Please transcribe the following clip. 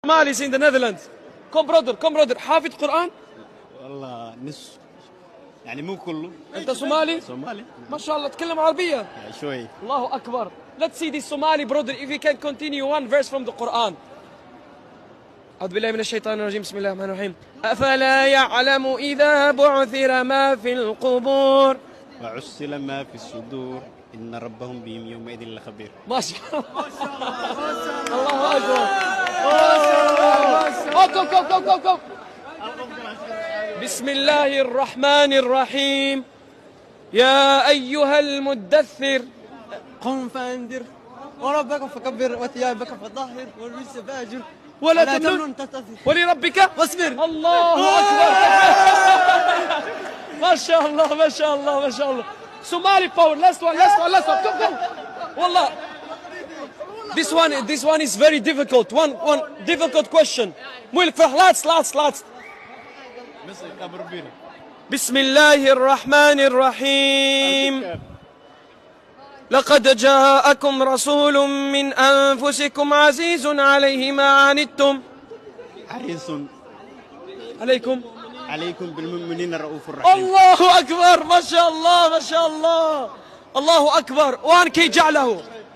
Somalis in the Netherlands. Come brother, حافظ قرآن؟ والله نص، يعني مو كله. أنت صومالي؟ صومالي ما شاء الله تتكلم عربية. يعني شوي. الله أكبر. Let's see this Somali brother if he can continue one verse from the Quran. أعوذ بالله من الشيطان الرجيم بسم الله الرحمن الرحيم. أفلا يعلم إذا بعثر ما في القبور وعسل ما في الصدور إن ربهم بهم يومئذ لخبير. ما شاء الله. الله أكبر. Go. بسم الله الرحمن الرحيم. يا أيها المدثر قم فأنذر وربك فكبر وثيابك فطهر والرجس فاهجر ولا تمنن تمنن تستكثر ولربك واصبر. الله أكبر. ما شاء الله. Somali power. Last one. Come. والله. This one is very difficult. One difficult question. Moeilijk vraag. Laatst. بسم الله الرحمن الرحيم. لقد جاءكم رسول من أنفسكم عزيز عليه ما عنتم حريص عليكم بالمؤمنين الرؤوف الرحيم. الله أكبر. ما شاء الله. الله أكبر. وأن كي جعله